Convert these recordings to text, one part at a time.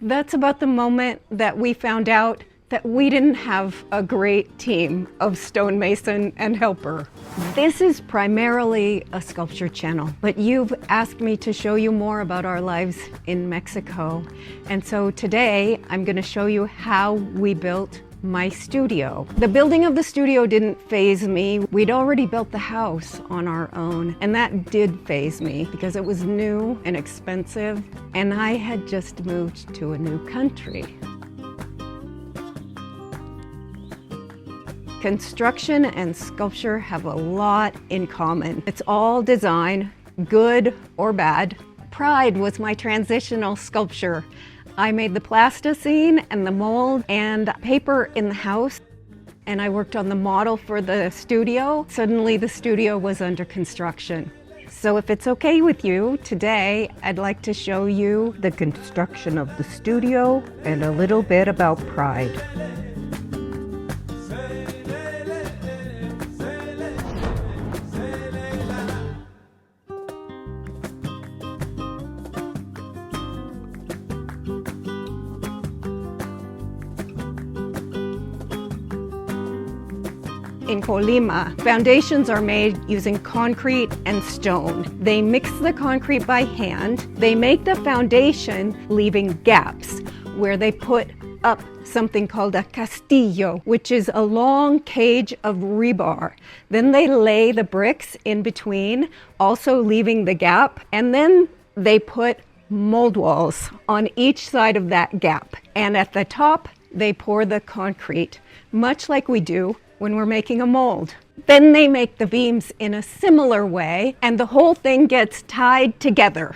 That's about the moment that we found out that we didn't have a great team of stonemason and helper. This is primarily a sculpture channel, but you've asked me to show you more about our lives in Mexico. And so today I'm going to show you how we built my studio. The building of the studio didn't faze me. We'd already built the house on our own, and that did faze me because it was new and expensive, and I had just moved to a new country. Construction and sculpture have a lot in common. It's all design, good or bad. Pride was my transitional sculpture. I made the plasticine and the mold and paper in the house, and I worked on the model for the studio. Suddenly the studio was under construction. So if it's okay with you, today I'd like to show you the construction of the studio and a little bit about pride. In Colima, foundations are made using concrete and stone. They mix the concrete by hand. They make the foundation, leaving gaps where they put up something called a castillo, which is a long cage of rebar. Then they lay the bricks in between, also leaving the gap, and then they put mold walls on each side of that gap. And at the top, they pour the concrete, much like we do when we're making a mold. Then they make the beams in a similar way, and the whole thing gets tied together.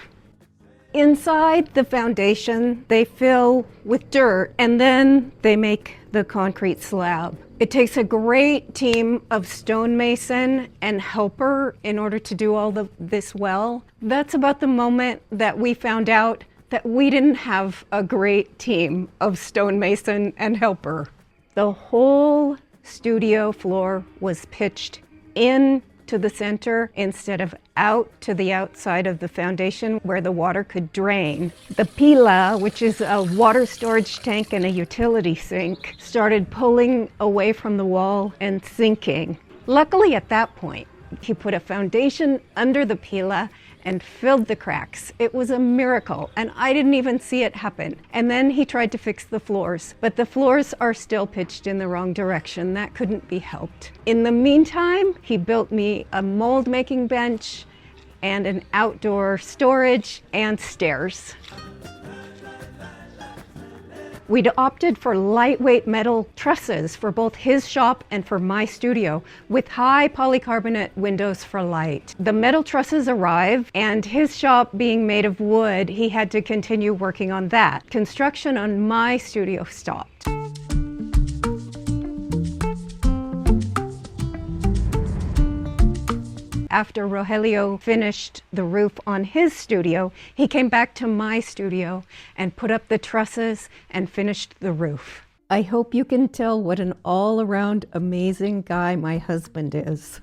Inside the foundation, they fill with dirt, and then they make the concrete slab. It takes a great team of stonemason and helper in order to do all this well. That's about the moment that we found out that we didn't have a great team of stonemason and helper. The whole studio floor was pitched in to the center instead of out to the outside of the foundation where the water could drain. The pila, which is a water storage tank and a utility sink, started pulling away from the wall and sinking. Luckily at that point, he put a foundation under the pila and filled the cracks. It was a miracle, and I didn't even see it happen. And then he tried to fix the floors, but the floors are still pitched in the wrong direction. That couldn't be helped. In the meantime, he built me a mold making bench and an outdoor storage and stairs. We'd opted for lightweight metal trusses for both his shop and for my studio, with high polycarbonate windows for light. The metal trusses arrived, and his shop being made of wood, he had to continue working on that. Construction on my studio stopped. After Rogelio finished the roof on his studio, he came back to my studio and put up the trusses and finished the roof. I hope you can tell what an all-around amazing guy my husband is.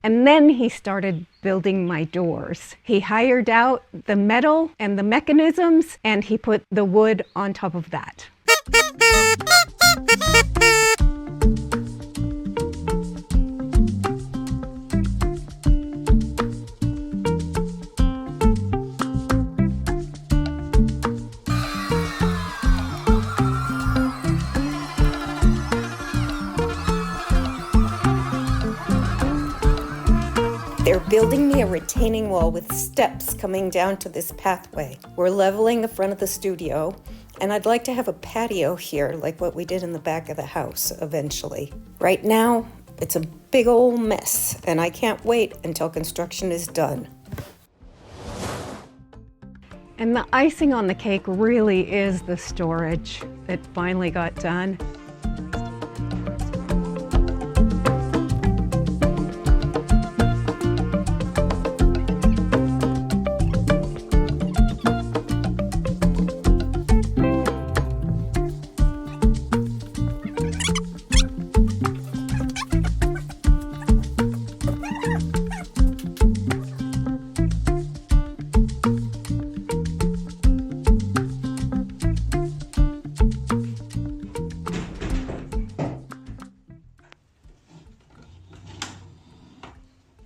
And then he started building my doors. He hired out the metal and the mechanisms, and he put the wood on top of that. They're building me a retaining wall with steps coming down to this pathway. We're leveling the front of the studio, and I'd like to have a patio here like what we did in the back of the house eventually. Right now, it's a big old mess, and I can't wait until construction is done. And the icing on the cake really is the storage that finally got done.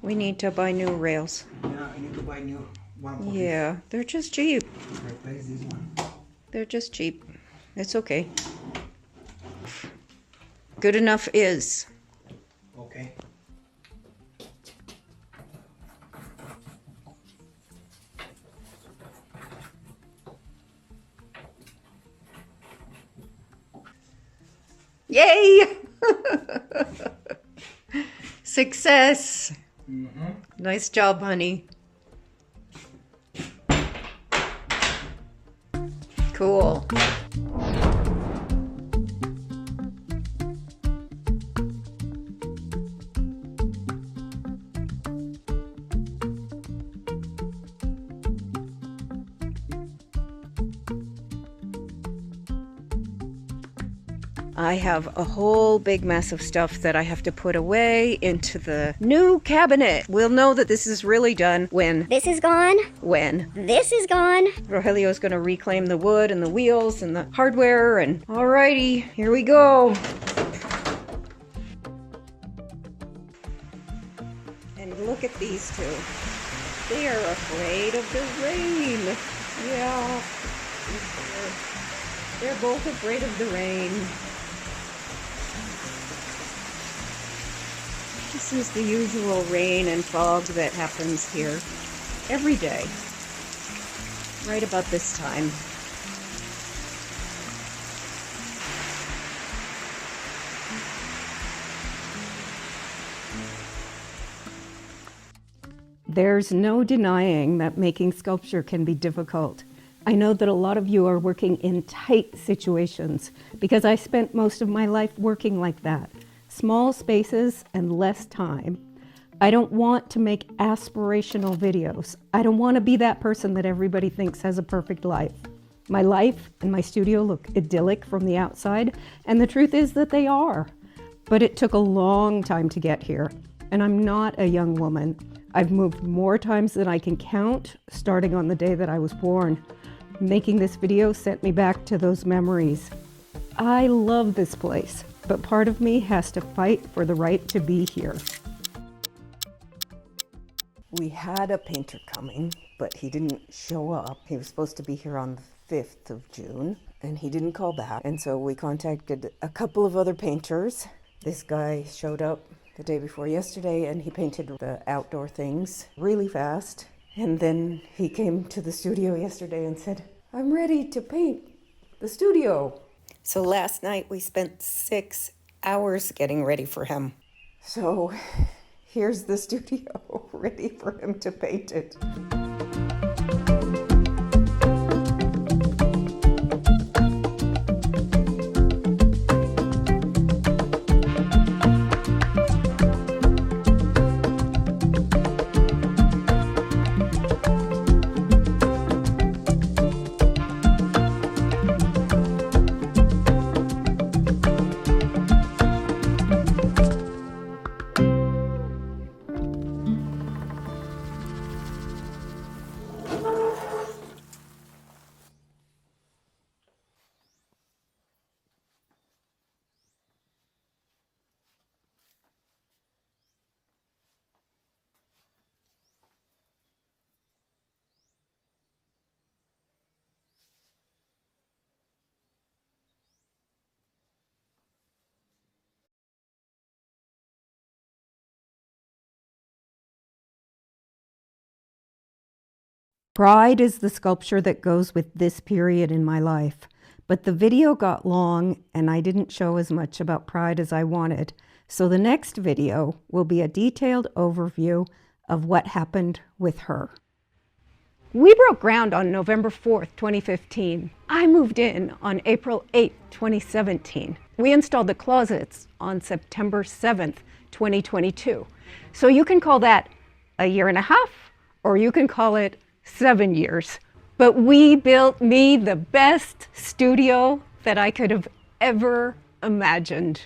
We need to buy new rails. Yeah, I need to buy new one for Yeah, they're just cheap. this. Replace this one. They're just cheap. It's okay. Good enough is. Okay. Yay! Success! Mm-hmm. Nice job, honey. Cool. I have a whole big mess of stuff that I have to put away into the new cabinet. We'll know that this is really done when... This is gone. When? This is gone. Rogelio's gonna reclaim the wood and the wheels and the hardware and... Alrighty, here we go. And look at these two. They are afraid of the rain. Yeah. They're both afraid of the rain. This is the usual rain and fog that happens here every day, right about this time. There's no denying that making sculpture can be difficult. I know that a lot of you are working in tight situations because I spent most of my life working like that. Small spaces and less time. I don't want to make aspirational videos. I don't want to be that person that everybody thinks has a perfect life. My life and my studio look idyllic from the outside, and the truth is that they are. But it took a long time to get here, and I'm not a young woman. I've moved more times than I can count, starting on the day that I was born. Making this video sent me back to those memories. I love this place, but part of me has to fight for the right to be here. We had a painter coming, but he didn't show up. He was supposed to be here on the 5th of June, and he didn't call back. And so we contacted a couple of other painters. This guy showed up the day before yesterday, and he painted the outdoor things really fast. And then he came to the studio yesterday and said, "I'm ready to paint the studio." So last night we spent 6 hours getting ready for him. So here's the studio ready for him to paint it. Pride is the sculpture that goes with this period in my life, but the video got long and I didn't show as much about Pride as I wanted. So the next video will be a detailed overview of what happened with her. We broke ground on November 4th, 2015. I moved in on April 8th, 2017. We installed the closets on September 7th, 2022. So you can call that a year and a half, or you can call it 7 years. But we built me the best studio that I could have ever imagined.